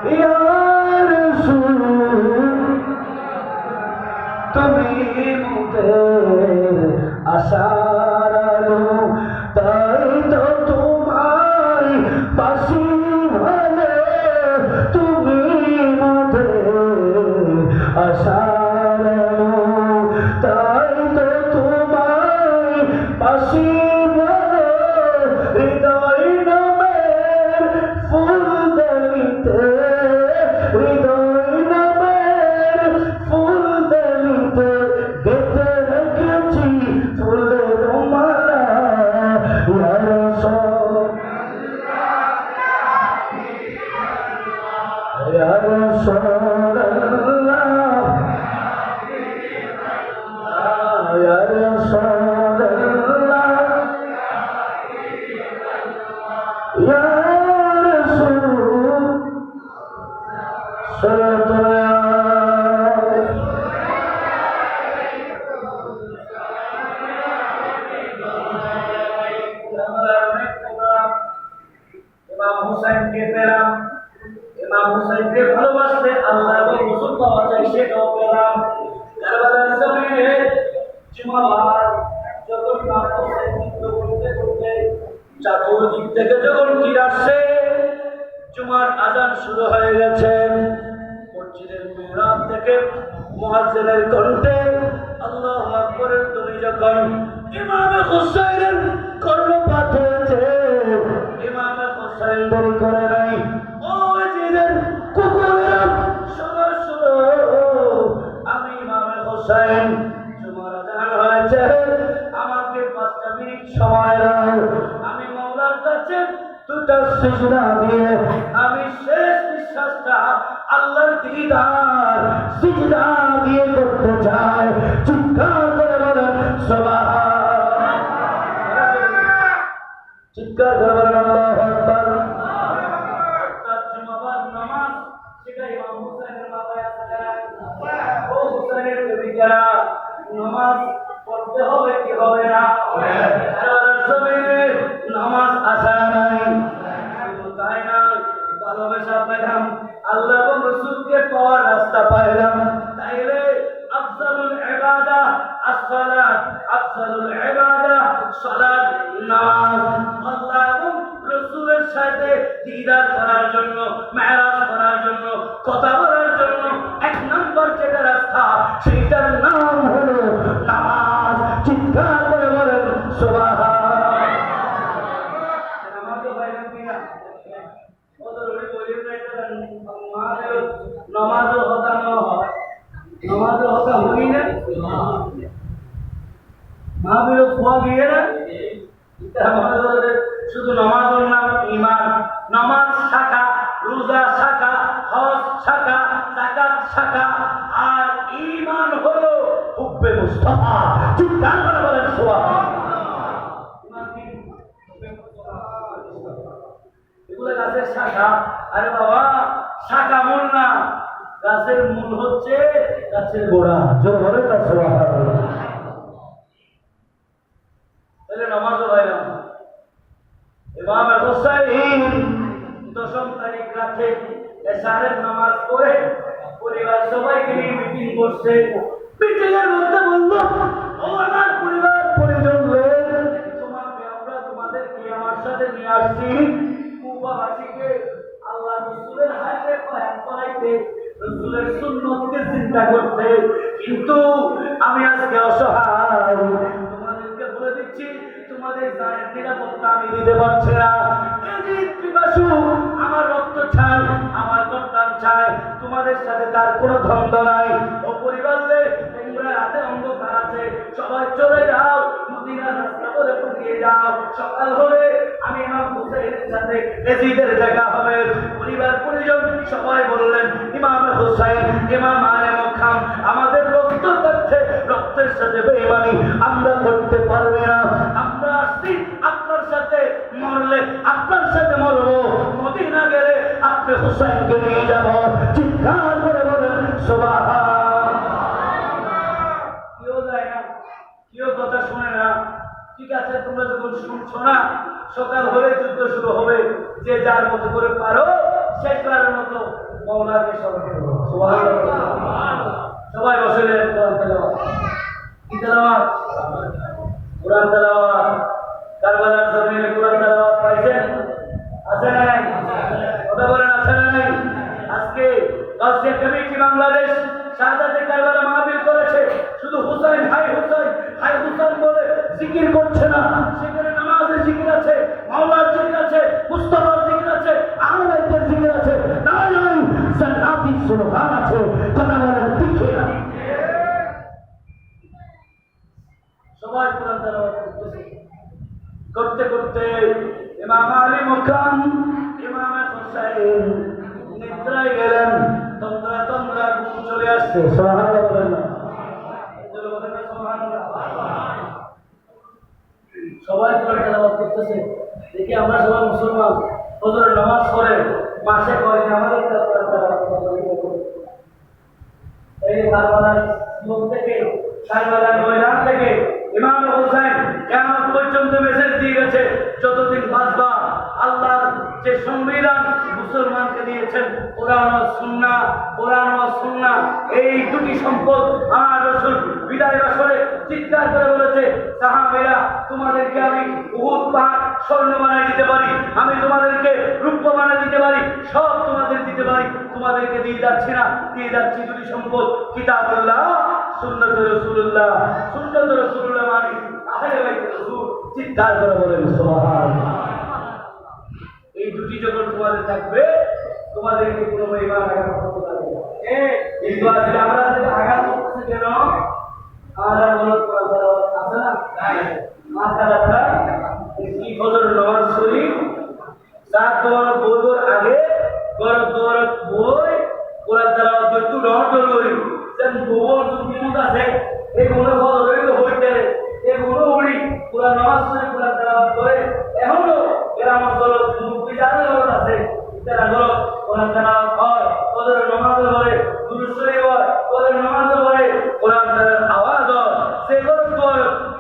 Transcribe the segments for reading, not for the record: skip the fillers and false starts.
ইয়া রাসূল তুমি মোদের আশার আলো তাই তো তোমায় বাসি ভালো তুমি মোদের আশার আলো তাই তো তোমায় বাসি ভালো হৃদয় নামের ফুল দলিতে হৃদয় নামের ফুল দলিতে গেতে রেখেছি ফুলের মালা ইয়া রাসূল ইয়া রাসূলুল্লাহ ইয়া রাসূলুল্লাহ ইয়া রাসূল ইমাম হুসাইনকে পেলাম ইমাম হুসাইনকে ভালোবাসতে আল্লাহ এবং রাসূল পাওয়া যায় সেটাও পেলাম কারবালার জমিনে জুমাবার যখন ইমাম হুসাইন যুদ্ধ করতে করতে চতুর্দিক থেকে যখন তীর আসছে জুমার আযান শুরু হয়ে গেছে মসজিদের মিহরাব থেকে মুয়াজ্জিনের কণ্ঠে আল্লাহু আকবারের ধ্বনি যখন ইমাম হুসাইনের কর্ণপাত হয়েছে ইমাম হুসাইন দেরি করে নাই ও জিনের কুকুরেরা শোনো শোনো আমি ইমাম হুসাইন জুমার আযান হয়েছে আমাকে 5 মিনিট সময় দাও আমি মাওলার কাছে দুটা সিজদা দিয়ে আমি শেষ নিঃশ্বাসটা আল্লাহর দিদার সিজদা দিয়ে করতে চাই চিৎকার করে বলেন সুবহান চিৎকার করে বলেন আল্লাহু আকবার জুমাবার নামাজ সেটা ইমাম হুসাইনের মাথায় আছে ও হুসাইনের কবিরা নামাজ পড়তে হবে কি হবে না নামাজ আসা নাই শুধু তাই না ভালোবাসা পাইলাম আল্লাহ এবং রাসূলকে পাওয়ার রাস্তা পাইলাম তাইলে আফজালুল ইবাদা as-সালাত আফজালুল ইবাদা সালাত নামাজ আল্লাহ এবং রাসূলের সাথে দিদার করার জন্য মেরাজ করার জন্য কথা বলার জন্য এক নম্বর যেটা রাস্তা সেইটার নাম হলো নামাজ চিৎকার করে বলেন সুবহান নামাজও হতা না হয় নামাজও হতা হই না মাহফিল খোয়া গিয়ে না শুধু নামাজের নাম ঈমান নামাজ শাখা রোজা শাখা হজ শাখা যাকাত শাখা আর ঈমান হলো হুব্বে মুস্তাফা চিৎকার করে বলেন সুবহান এগুলো গাছের শাখা আরে বাবা শাখা মূল না গাছের মূল হচ্ছে গাছের গোড়া জোর বলে না সুবহানাল্লাহ তাহলে নামাজও হয় না ইমাম হুসাইন 10 তারিখ রাতে এশারের নামাজ পড়ে পরিবার সবাইকে নিয়ে মিটিং করছে মিটিংয়ের মধ্যে বলল ও আমার পরিবার পরিজন তোমাকে আমরা তোমাদেরকে আমার সাথে নিয়ে আসছি কুবাবাসীকে আল্লাহ রাসূলের হাতে পায় করাইতে রাসূলের সুন্নতকে চিন্তা করতে কিন্তু আমি আজকে অসহায় তোমাদেরকে বলে দিচ্ছি তোমাদের জানের নিরাপত্তা আমি দিতে পারছি না এদিক পিপাসু আমার রক্ত চাই আমার সন্তান চাই তোমাদের সাথে তার কোনো দ্বন্দ্ব নাই ও পরিবারে তোমরা রাতে অন্ধকার আছে সবাই চলে যাও মদিনার রাস্তা ধরে পৌঁছে যাও সকাল হলে আমি ইমাম হুসাইনের সাথে এজিদের দেখা হবে পরিবার পরিজন সবাই বললেন ইমাম হুসাইন ইমাম আলে মুখাম আমাদের রক্ত করছে রক্তের সাথে বেঈমানি আমরা করতে পারবে না আমরা আসছি আপনার সাথে মরলে আপনার সাথে মরবো মদিনা গেলে আপনি হুসাইনকে নিয়ে যাব চিৎকার করে বলেন সুবহান কেউ যায় না কেউ কথা শুনে না ঠিক আছে তোমরা যখন শুনছো না সকাল হলে যুদ্ধ শুরু হবে যে যার মতো করে পারো সে করার মতো মওলাকে স্মরণ করো। সুবহানাল্লাহ। সবাই বসলেন কোরআন তেলাওয়াত। কি তেলাওয়াত? কোরআন তেলাওয়াত। কারবালার জমিনে কোরআন তেলাওয়াত পাইছেন? আছে না নাই? কথা বলেন, আছে না নাই? আজকে গাউসিয়া কমিটি বাংলাদেশ শাহাদাতে কারবালা মাহফিল করেছে। শুধু হুসাইন হাই হুসাইন বলে জিকির করছে না, সেখানে নামাজের জিকির আছে, মাওলার জিকির আছে, মুস্তাফার জিকির আছে, আহলে বাইতের জিকির আছে, নাই জান্নাতি সুবহান আছে। কথা বলেন ঠিক না? সবাই কোরআন তেলাওয়াত করতেছে। করতে করতে ইমাম আলী মুকাম ইমাম হুসাইন নিদ্রায় গেলেন। তোমরা ঘুম চলে আসছে। সুবহানাল্লাহ বলেন না? সবাই কোরআন তেলাওয়াত করতেছে। দেখি আমরা সবাই মুসলমান, ফজরের নামাজ পড়ে মাসে কয়েকদিন আমাদের কোরআন তেলাওয়াত করতে। এই কারবালার লোক থেকে, কারবালার ময়দান থেকে ইমাম হুসাইন কিয়ামত পর্যন্ত মেসেজ দিয়ে গেছে, যতদিন বাঁচবা আল্লাহর যে সংবিধান মুসলমানকে দিয়েছেন কোরআন ও সুন্নাহ, এই দুটি সম্পদ আমার রাসূল বিদায় আসরে চিৎকার করে বলেছে, সাহাবীরা তোমাদেরকে আমি উহুদ পাহাড় স্বর্ণ বানিয়ে দিতে পারি, আমি তোমাদেরকে রূপ্য বানিয়ে দিতে পারি, সব তোমাদের দিতে পারি, তোমাদেরকে দিয়ে যাচ্ছি না, দিয়ে যাচ্ছি দুটি সম্পদ, কিতাবুল্লাহ সুন্নাতুর রাসূলুল্লাহ মানে আহলে বাইতের রাসূল। চিৎকার করে বলেন সুবহানাল্লাহ। এই দুটি যখন তোমাদের থাকবে তোমাদেরকে কোনো বেঈমান আঘাত করতে পারবে না। কিন্তু আজকে আমরা আঘাত করতেছি কেন? আমরা গলত করা আছে না, মাথাটা এই ফজর নামাজ পড়ি, সাত দোয়ার বইর আগে গরত দোয়ার বই কোরআন তেলাওয়াত একটু নজর করি, যেন গোবর দুনিয়াত আছে এগুলো ফজরের হইতে এগুলো উড়ি কোরআন নামাজ পড়ে কোরআন তেলাওয়াত করে। এখনো গ্রাম অঞ্চলত মুক্তি জানার গরত আছে, তারা গরত কোরআন তেলাওয়াত হয়, ফজরের নামাজ পড়ে, দুরূদ শরীফ হয়, ফজরের নামাজ পড়ে, কোরআন তেলাওয়াত আওয়াজ হয়, সে গরত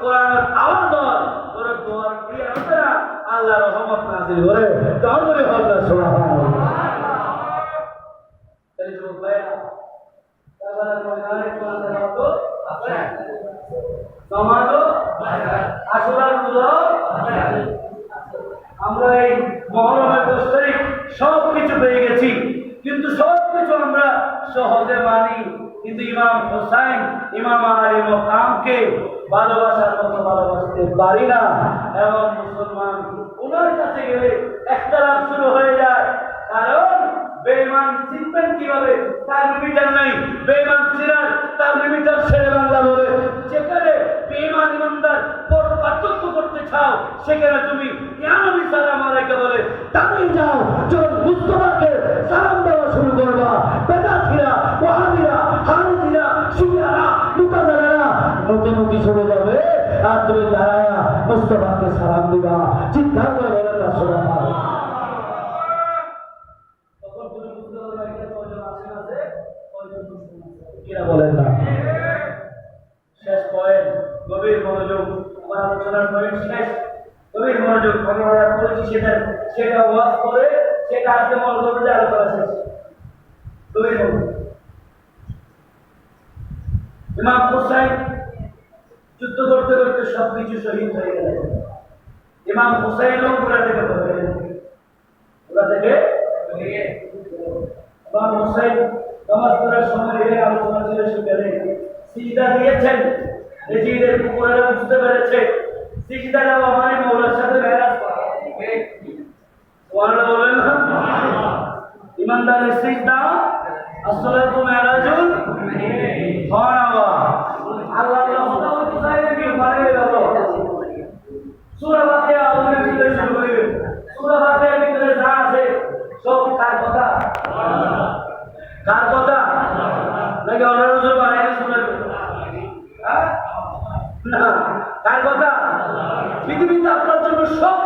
কোরআনের আওয়াজ হয়, গরত দোয়ার কি আছে না আল্লাহর রহমত নাযিল করে। তাহলে হবে সুবহানাল্লাহ। এই যে ভাইয়া কারবালার ময়দানে কোরআন তেলাওয়াত আছে, নামাজও আশুরার রোজা আছে। আমরা এই মুহররমের 10 তারিখ সবকিছু পেয়ে গেছি, কিন্তু সবকিছু আমরা সহজে মানি, কিন্তু ইমাম হুসাইন ইমাম আলী মুকামকে ভালোবাসার মতো ভালোবাসতে পারি না। এবং মুসলমান ওনার কাছে গেলে ইখতিলাফ শুরু হয়ে যায়, কারণ বেঈমান চিনবেন কিভাবে? তার লিমিটার নাই, বেঈমান চিনার তার লিমিটার ছেড়ে বাংলা বলে। যেখানে বেঈমান ইমানদার পার্থক্য করতে চাও, সেখানে তুমি ইয়া নবী সালাম আলাইকা বলে তাতেই যাও। যখন মুস্তাফাকে সালাম দেওয়া শুরু করবা, বেদাতিরা, ওয়াহাবিরা, হানাফিরা, শিয়ারা, মুতাযারা নতুন চলে যাবে, আর তুমি দাঁড়ায়া মুস্তাফাকে সালাম দিবা। চিৎকার করে বলেন না সুবহানাল্লাহ। বলেন না। শেষ পয়েন্ট, গভীর মনোযোগ। আমার আলোচনার পয়েন্ট শেষ, গভীর মনোযোগ। আমরা বলেছি সেটা ওয়াজ করে সেটা আজকে মনে করবে যে আলোচনা শেষ। গভীর মনোযোগ। ইমাম হুসাইন যুদ্ধ করতে করতে সবকিছু শহীদ হয়ে গেলেন। ইমাম হুসাইনও ওরা থেকে ইমাম হুসাইন নামাজ পড়ার সময় আলোচনা ছিল, সেখানে সিজদা দিয়েছেন। এজিদের কুকুরেরা বুঝতে পেরেছে সিজদা দেওয়া মানে মওলার সাথে মেরাজ করা। সুবহানাল্লাহ বলেন না? ইমানদারের সিজদা আসসালাতু মেরাজুল হাওয়া। আল্লাহ রহমত হুসাইনের কি মানে গেল। সূরা ফাতিহা আউযু বিল্লাহি শুরু করিবেন। সূরা ফাতিহার ভিতরে যা আছে সব কার কথা? কার কথা? নাকি অন্যান্য হুজুর বানাইতে শোনাবে? না, কার কথা? পৃথিবীতে আপনার জন্য সব